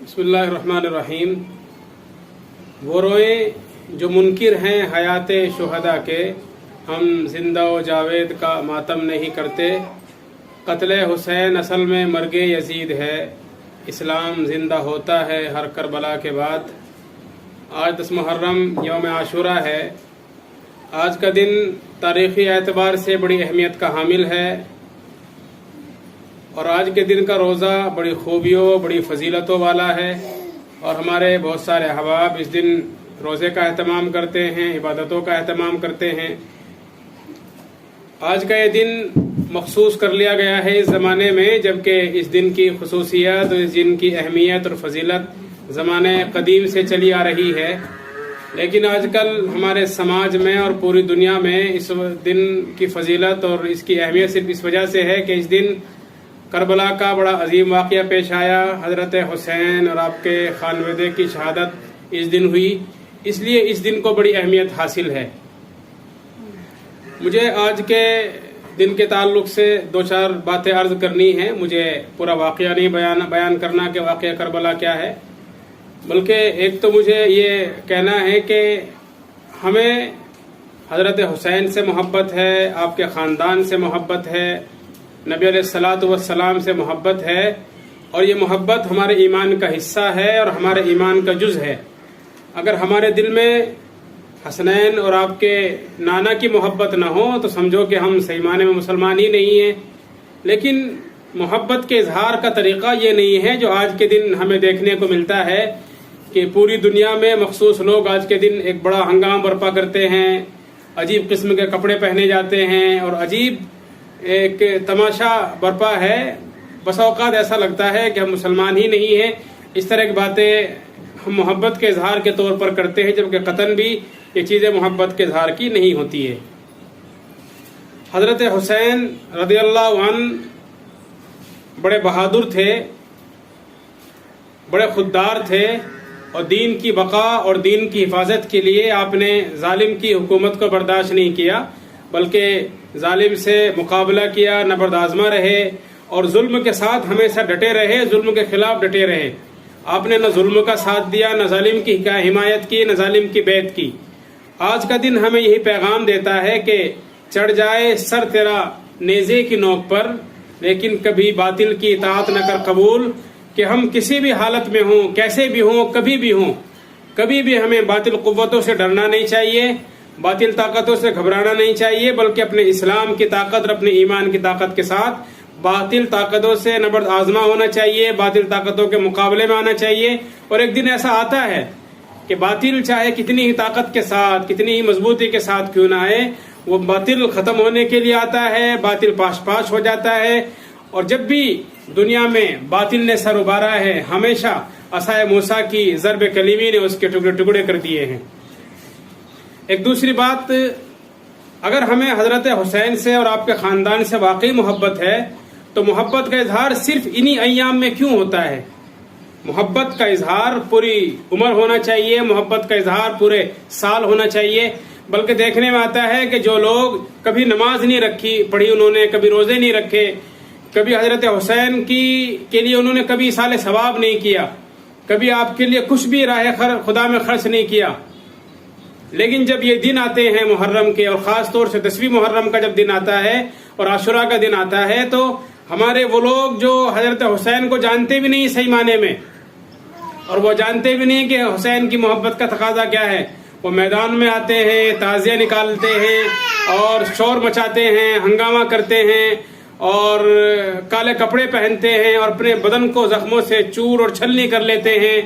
बिस्मिल्लाह रहमान रहीम। वो रोएं जो मुनकिर हैं हयात शुहदा के, हम जिंदा व जावेद का मातम नहीं करते। कत्ल हुसैन असल में मर्गे यजीद है, इस्लाम जिंदा होता है हर करबला के बाद। आज 10 मुहर्रम यौम आशूरा है। आज का दिन तारीख़ी एतबार से बड़ी अहमियत का हामिल है और आज के दिन का रोज़ा बड़ी खूबियों बड़ी फजीलतों वाला है और हमारे बहुत सारे अहबाब इस दिन रोज़े का एहतमाम करते हैं, इबादतों का एहतमाम करते हैं। आज का ये दिन मखसूस कर लिया गया है इस ज़माने में, जबकि इस दिन की खुसूसियत और इस दिन की अहमियत और फजीलत ज़माने कदीम से चली आ रही है। लेकिन आजकल हमारे समाज में और पूरी दुनिया में इस दिन की फजीलत और इसकी अहमियत सिर्फ इस वजह से है कि इस दिन करबला का बड़ा अजीम वाक़या पेश आया। हज़रत हुसैन और आपके खानवादे की शहादत इस दिन हुई, इसलिए इस दिन को बड़ी अहमियत हासिल है। मुझे आज के दिन के ताल्लुक़ से 2-4 बातें अर्ज़ करनी हैं। मुझे पूरा वाक़या नहीं बयान करना कि वाक़या करबला क्या है, बल्कि एक तो मुझे ये कहना है कि हमें हज़रत हुसैन से मोहब्बत है, आपके ख़ानदान से मोहब्बत है, नबी अलैहिस्सलातु वस्सलाम से मोहब्बत है और ये मोहब्बत हमारे ईमान का हिस्सा है और हमारे ईमान का जुज़ है। अगर हमारे दिल में हसनैन और आपके नाना की मोहब्बत ना हो तो समझो कि हम सही माने में मुसलमान ही नहीं हैं। लेकिन मोहब्बत के इजहार का तरीक़ा ये नहीं है जो आज के दिन हमें देखने को मिलता है कि पूरी दुनिया में मखसूस लोग आज के दिन एक बड़ा हंगामा बर्पा करते हैं, अजीब किस्म के कपड़े पहने जाते हैं और अजीब एक तमाशा बर्पा है। बस औकात ऐसा लगता है कि हम मुसलमान ही नहीं हैं। इस तरह की बातें हम मोहब्बत के इजहार के तौर पर करते हैं, जबकि कतन भी ये चीज़ें मोहब्बत के इजहार की नहीं होती है। हज़रत हुसैन रज़ियल्लाहु अन्हु बड़े बहादुर थे, बड़े खुददार थे और दीन की बका और दीन की हिफाजत के लिए आपने जालिम की हुकूमत को बर्दाश्त नहीं किया, बल्कि जालिम से मुकाबला किया, नबर्द आज़मा रहे और जुल्म के साथ हमेशा डटे रहे, जुल्म के खिलाफ डटे रहे। आपने न जुल्म का साथ दिया, न जालिम की हिमायत की, न जालिम की बैत की। आज का दिन हमें यही पैगाम देता है कि चढ़ जाए सर तेरा नेज़े की नोक पर, लेकिन कभी बातिल की इताअत न कर कबूल। कि हम किसी भी हालत में हों, कैसे भी हों, कभी भी हों, कभी भी हमें बातिल कुव्वतों से डरना नहीं चाहिए, बातिल ताकतों से घबराना नहीं चाहिए, बल्कि अपने इस्लाम की ताकत और अपने ईमान की ताकत के साथ बातिल ताकतों से नबर्द आज़मा होना चाहिए, बातिल ताकतों के मुकाबले में आना चाहिए। और एक दिन ऐसा आता है कि बातिल चाहे कितनी ही ताकत के साथ, कितनी ही मजबूती के साथ क्यों ना आए, वो बातिल ख़त्म होने के लिए आता है, बातिल पाश हो जाता है। और जब भी दुनिया में बातिल ने सर उबारा है, हमेशा असाए मूसा की ज़रब कलीमी ने उसके टुकड़े टुकड़े कर दिए हैं। एक दूसरी बात, अगर हमें हज़रत हुसैन से और आपके ख़ानदान से वाकई मोहब्बत है तो मोहब्बत का इजहार सिर्फ इन्हीं अय्याम में क्यों होता है? मोहब्बत का इजहार पूरी उम्र होना चाहिए, मोहब्बत का इजहार पूरे साल होना चाहिए। बल्कि देखने में आता है कि जो लोग कभी नमाज नहीं रखी पढ़ी, उन्होंने कभी रोज़े नहीं रखे, कभी हज़रत हुसैन के लिए उन्होंने कभी इसाले सवाब नहीं किया, कभी आपके लिए कुछ भी राह खुदा में खर्च नहीं किया, लेकिन जब ये दिन आते हैं मुहर्रम के और ख़ास तौर से 10वीं मुहर्रम का जब दिन आता है और आशुरा का दिन आता है, तो हमारे वो लोग जो हज़रत हुसैन को जानते भी नहीं सही माने में और वो जानते भी नहीं कि हुसैन की मोहब्बत का तकाजा क्या है, वो मैदान में आते हैं, ताज़िया निकालते हैं और शोर मचाते हैं, हंगामा करते हैं और काले कपड़े पहनते हैं और अपने बदन को जख्मों से चूर और छलनी कर लेते हैं,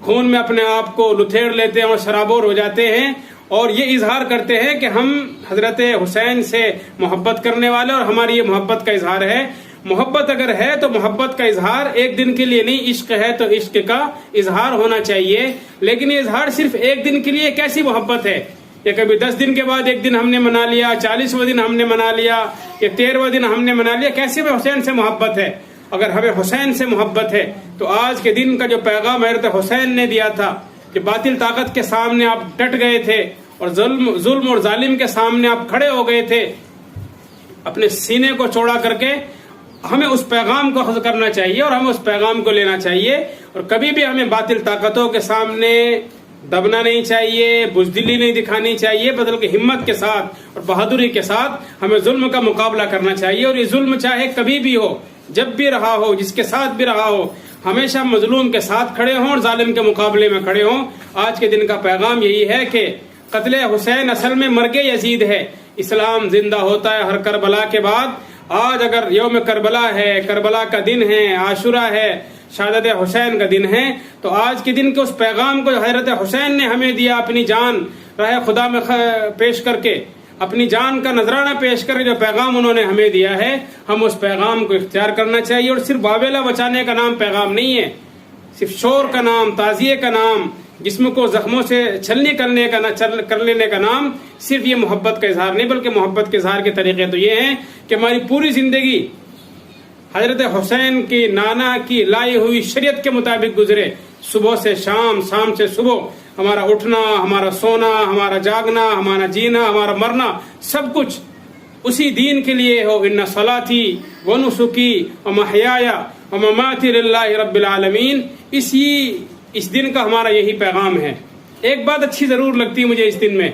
खून में अपने आप को लुथेड़ लेते हैं और शराबोर हो जाते हैं और ये इजहार करते हैं कि हम हज़रत हुसैन से मोहब्बत करने वाले और हमारी ये मोहब्बत का इजहार है। मोहब्बत अगर है तो मोहब्बत का इजहार एक दिन के लिए नहीं, इश्क है तो इश्क का इजहार होना चाहिए। लेकिन ये इजहार सिर्फ एक दिन के लिए कैसी मोहब्बत है? ये कभी 10 दिन के बाद एक दिन हमने मना लिया, 40वां दिन हमने मना लिया, या 13वां दिन हमने मना लिया, कैसे में हुसैन से मोहब्बत है? अगर हमें हुसैन से मोहब्बत है तो आज के दिन का जो पैगाम हज़रत हुसैन ने दिया था कि बातिल ताकत के सामने आप डट गए थे और जुल्म और जालिम के सामने आप खड़े हो गए थे, अपने सीने को चौड़ा करके हमें उस पैगाम को अख़ज़ करना चाहिए और हमें उस पैगाम को लेना चाहिए। اور کبھی بھی ہمیں باطل طاقتوں کے سامنے دبنا نہیں چاہیے، بزدلی نہیں دکھانی چاہیے، بلکہ ہمت کے ساتھ اور بہادری کے ساتھ ہمیں ظلم کا مقابلہ کرنا چاہیے. اور یہ ظلم چاہے کبھی بھی ہو، جب بھی رہا ہو، جس کے ساتھ بھی رہا ہو، ہمیشہ مظلوم کے ساتھ کھڑے ہوں اور ظالم کے مقابلے میں کھڑے ہوں. آج کے دن کا پیغام یہی ہے کہ قتل حسین اصل میں مرگ یزید ہے. اسلام زندہ ہوتا ہے ہر کربلا کے بعد. آج اگر یوم کربلا ہے، کربلا کا دن ہے، عاشورہ ہے، شہادت حسین کا دن ہے، تو آج کے دن کے اس پیغام کو جو حضرت حسین نے ہمیں دیا، اپنی جان راہ خدا میں پیش کر کے، اپنی جان کا نذرانہ پیش کر کے جو پیغام انہوں نے ہمیں دیا ہے، ہم اس پیغام کو اختیار کرنا چاہیے. اور صرف واویلا بچانے کا نام پیغام نہیں ہے، صرف شور کا نام، تعزیے کا نام، جسم کو زخموں سے چھلنی کر لینے کا نام صرف یہ محبت کا اظہار نہیں، بلکہ محبت کے اظہار کے طریقے تو یہ ہیں کہ ہماری پوری زندگی حضرت حسین کی نانا کی لائی ہوئی شریعت کے مطابق گزرے. صبح سے شام، شام سے صبح، ہمارا اٹھنا، ہمارا سونا، ہمارا جاگنا، ہمارا جینا، ہمارا مرنا، سب کچھ اسی دین کے لیے ہو. ان صلاتی و نسکی و محیایا و مماتی للہ رب العالمین. اس دن کا ہمارا یہی پیغام ہے. ایک بات اچھی ضرور لگتی ہے مجھے اس دن میں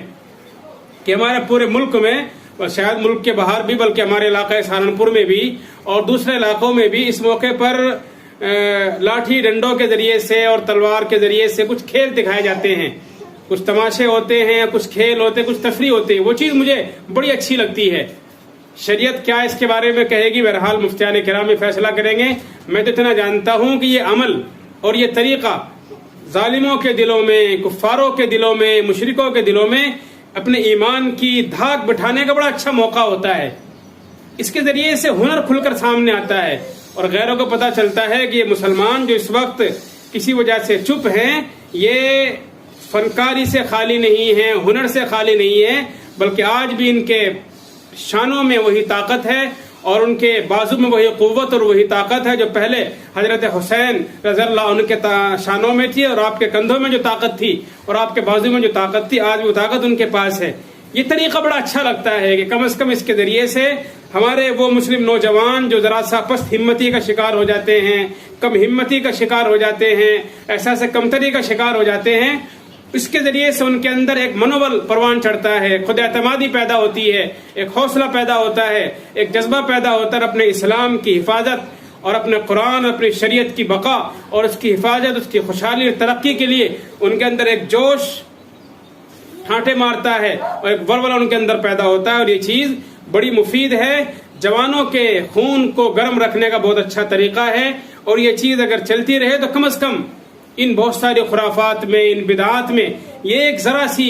کہ ہمارے پورے ملک میں، اور شاید ملک کے باہر بھی، بلکہ ہمارے علاقہ سہارنپور میں بھی اور دوسرے علاقوں میں بھی اس موقع پر لاٹھی ڈنڈوں کے ذریعے سے اور تلوار کے ذریعے سے کچھ کھیل دکھائے جاتے ہیں، کچھ تماشے ہوتے ہیں، کچھ کھیل ہوتے ہیں، کچھ تفریح ہوتے ہیں. وہ چیز مجھے بڑی اچھی لگتی ہے. شریعت کیا اس کے بارے میں کہے گی، بہرحال مفتیان کرام میں فیصلہ کریں گے. میں تو اتنا جانتا ہوں کہ یہ عمل اور یہ طریقہ ظالموں کے دلوں میں، کفاروں کے دلوں میں، مشرکوں کے دلوں میں اپنے ایمان کی دھاک بٹھانے کا بڑا اچھا موقع ہوتا ہے. اس کے ذریعے سے ہنر کھل کر سامنے آتا ہے اور غیروں کو پتہ چلتا ہے کہ یہ مسلمان جو اس وقت کسی وجہ سے چپ ہیں، یہ فنکاری سے خالی نہیں ہیں، ہنر سے خالی نہیں ہیں، بلکہ آج بھی ان کے شانوں میں وہی طاقت ہے اور ان کے بازو میں وہی قوت اور وہی طاقت ہے جو پہلے حضرت حسین رضی اللہ عنہ کے شانوں میں تھی، اور آپ کے کندھوں میں جو طاقت تھی اور آپ کے بازو میں جو طاقت تھی، آج وہ طاقت ان کے پاس ہے. یہ طریقہ بڑا اچھا لگتا ہے کہ کم از کم اس کے ذریعے سے ہمارے وہ مسلم نوجوان جو ذرا سا پست ہمتی کا شکار ہو جاتے ہیں، کم ہمتی کا شکار ہو جاتے ہیں، احساس کمتری کا شکار ہو جاتے ہیں، اس کے ذریعے سے ان کے اندر ایک منوبل پروان چڑھتا ہے، خود اعتمادی پیدا ہوتی ہے، ایک حوصلہ پیدا ہوتا ہے، ایک جذبہ پیدا ہوتا ہے اپنے اسلام کی حفاظت اور اپنے قرآن، اپنی شریعت کی بقا اور اس کی حفاظت، اس کی خوشحالی اور ترقی کے لیے ان کے اندر ایک جوش ٹھانٹے مارتا ہے اور ایک ولولہ ان کے اندر پیدا ہوتا ہے. اور یہ چیز بڑی مفید ہے، جوانوں کے خون کو گرم رکھنے کا بہت اچھا طریقہ ہے. اور یہ چیز اگر چلتی رہے تو کم از کم ان بہت ساری خرافات میں، ان بدعات میں یہ ایک ذرا سی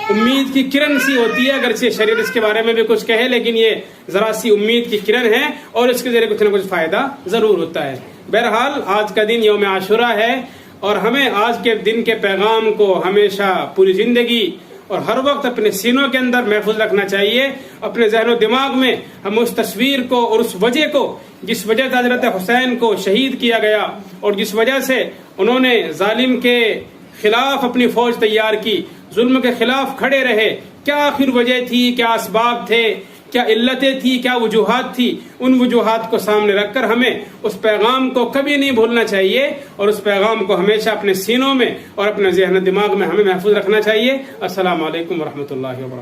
امید کی کرن سی ہوتی ہے. اگرچہ شریعت اس کے بارے میں بھی کچھ کہے، لیکن یہ ذرا سی امید کی کرن ہے اور اس کے ذریعے کچھ نہ کچھ فائدہ ضرور ہوتا ہے. بہرحال آج کا دن یوم عاشورہ ہے اور ہمیں آج کے دن کے پیغام کو ہمیشہ پوری زندگی اور ہر وقت اپنے سینوں کے اندر محفوظ رکھنا چاہیے. اپنے ذہن و دماغ میں ہم اس تصویر کو اور اس وجہ کو، جس وجہ سے حضرت حسین کو شہید کیا گیا اور جس وجہ سے انہوں نے ظالم کے خلاف اپنی فوج تیار کی، ظلم کے خلاف کھڑے رہے، کیا آخر وجہ تھی، کیا اسباب تھے، کیا علتیں تھی، کیا وجوہات تھی، ان وجوہات کو سامنے رکھ کر ہمیں اس پیغام کو کبھی نہیں بھولنا چاہیے اور اس پیغام کو ہمیشہ اپنے سینوں میں اور اپنے ذہن و دماغ میں ہمیں محفوظ رکھنا چاہیے. السلام علیکم ورحمۃ اللہ وبرکاتہ.